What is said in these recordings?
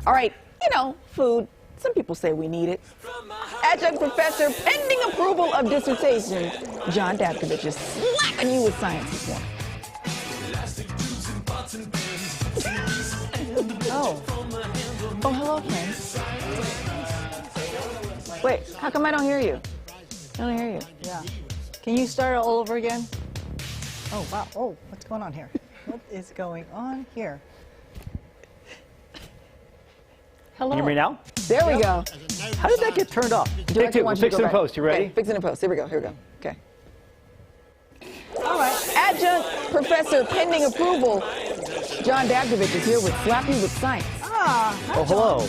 All right, you know, food. Some people say we need it. Adjunct professor, pending approval of dissertation, John Dabkovich is slapping you with science this morning. Oh, hello, friends. Wait, how come I don't hear you? I don't hear you. Yeah. Can you start all over again? Oh, wow. Oh, what's going on here? What is going on here? Hello. Can you hear me now? There we go. How did that get turned off? Take two. We'll fix it in post. You ready? Okay, fix it in post. Here we go. Okay. All right. Adjunct professor, pending approval, John Dabkovich is here with Slap You with Science. Oh, hello.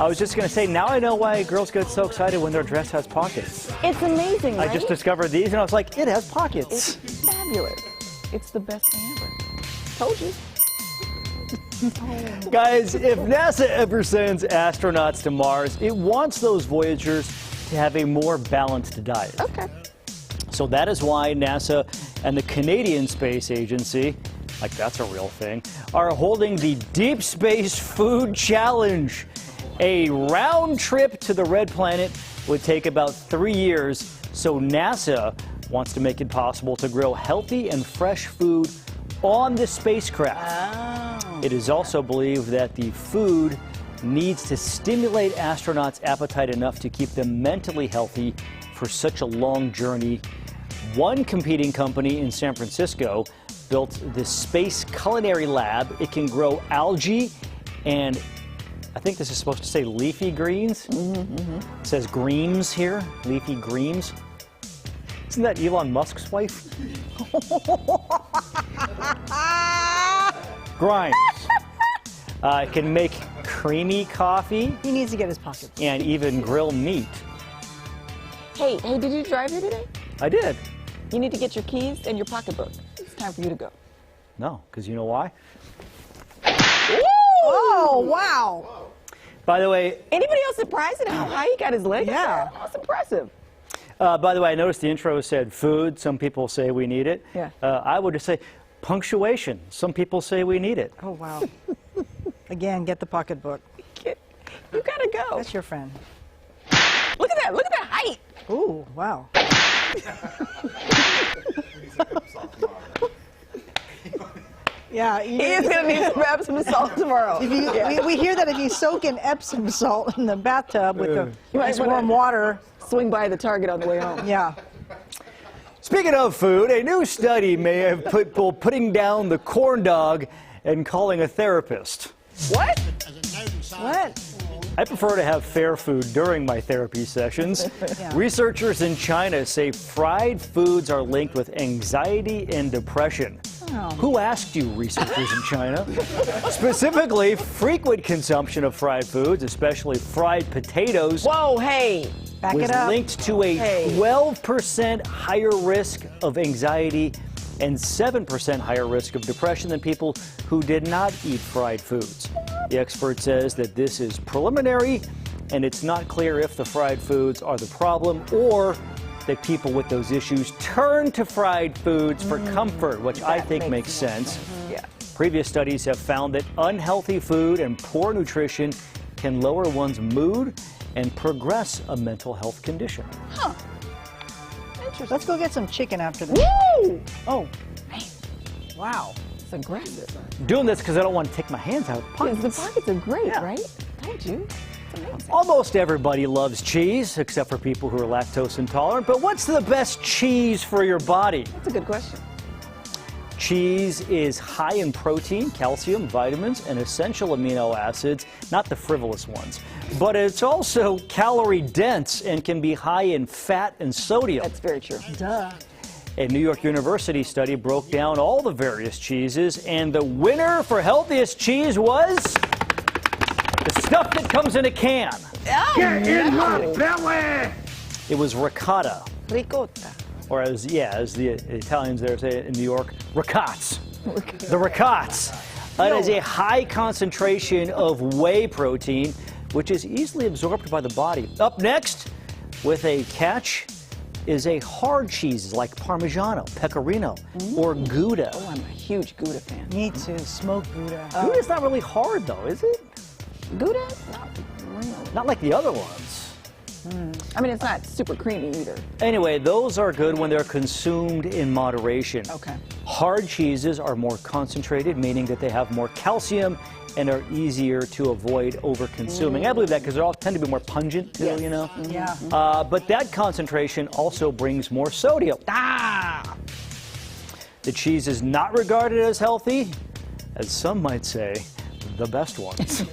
I was just going to say, now I know why girls get so excited when their dress has pockets. It's amazing, right? I just discovered these, and I was like, it has pockets. It's fabulous. It's the best thing ever. Told you. Guys, if NASA ever sends astronauts to Mars, it wants those Voyagers to have a more balanced diet. Okay. So that is why NASA and the Canadian Space Agency, like that's a real thing, are holding the Deep Space Food Challenge. A round trip to the Red Planet would take about 3 years, so NASA wants to make it possible to grow healthy and fresh food on the spacecraft. Oh. It is also believed that the food needs to stimulate astronauts' appetite enough to keep them mentally healthy for such a long journey. One competing company in San Francisco built the Space Culinary Lab. It can grow algae and I think this is supposed to say leafy greens. It says greens here, leafy greens. Isn't that Elon Musk's wife? Grimes. It can make creamy coffee. He needs to get his pockets. And even grill meat. Hey, did you drive here today? I did. You need to get your keys and your pocketbook. It's time for you to go. No, because you know why? Oh, wow. By the way, Anybody else surprised at how high he got his leg? Yeah. That's impressive. by the way, I noticed the intro said food. Some people say we need it. Yeah. I would just say punctuation. Some people say we need it. Oh, wow. Again, get the pocketbook. You gotta go. That's your friend. Look at that. Look at that height. Ooh, wow. Yeah, He is gonna need some Epsom salt tomorrow. we hear that if you soak in Epsom salt in the bathtub with the nice wanna- warm water, Swing by the Target on the way home. yeah. Speaking of food, a new study may have people putting down the corn dog and calling a therapist. What? What? I prefer to have fair food during my therapy sessions. Yeah. Researchers in China say fried foods are linked with anxiety and depression. Oh. Who asked you, researchers in China? Specifically, frequent consumption of fried foods, especially fried potatoes, Whoa, hey. Back was it up. linked to a 12% higher risk of anxiety and 7% higher risk of depression than people who did not eat fried foods. The expert says that this is preliminary and it's not clear if the fried foods are the problem or that people with those issues turn to fried foods for comfort, which I think makes sense. Yeah. Previous studies have found that unhealthy food and poor nutrition can lower one's mood and progress a mental health condition. Huh. Interesting. Let's go get some chicken after this. Woo! Oh, Man, wow. it's aggressive. Doing this because I don't want to take my hands out of Because pockets. the pockets are great, Yeah. right? Told you. It's amazing. Almost everybody loves cheese, except for people who are lactose intolerant. But what's the best cheese for your body? That's a good question. Cheese is high in protein, calcium, vitamins, and essential amino acids, not the frivolous ones. But it's also calorie dense and can be high in fat and sodium. That's very true. Duh. A New York University study broke down all the various cheeses, and the winner for healthiest cheese was the stuff that comes in a can. Oh, no. It was ricotta, Ricotta. or as the Italians there say in New York, ricots. The ricots. It is a high concentration of whey protein, which is easily absorbed by the body. Up next, with a catch, is a hard cheese like Parmigiano, Pecorino, or Gouda. Oh, I'm a huge Gouda fan. Me too. Smoked Gouda. Gouda's not really hard, though, is it? Gouda? Not really. Not like the other ones. I mean, it's not super creamy either. Anyway, those are good when they're consumed in moderation. Okay. Hard cheeses are more concentrated, meaning that they have more calcium and are easier to avoid over-consuming. I believe that because they all tend to be more pungent, too, Yes. you know? Yeah. But that concentration also brings more sodium. The cheese is not regarded as healthy, as some might say, the best ones.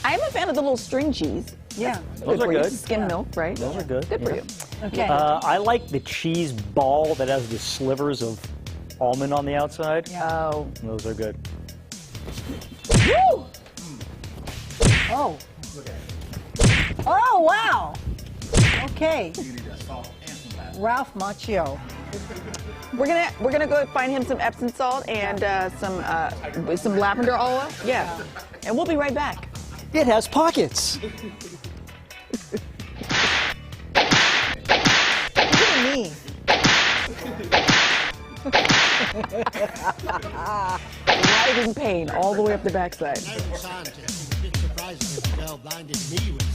I am a fan of the little string cheese. Yeah. Those are for you. good. Skim milk, right? Those are good. Good for yeah. you. Okay. I like the cheese ball that has the slivers of almond on the outside. Yeah. Oh. Those are good. Woo! Oh. Oh, wow. Okay. Ralph Macchio. We're gonna go find him some Epsom salt and some lavender oil. Yeah. And we'll be right back. It has pockets. Look at me. Writhing pain all the way up the backside. Scientist, it's surprising that the girl blinded me with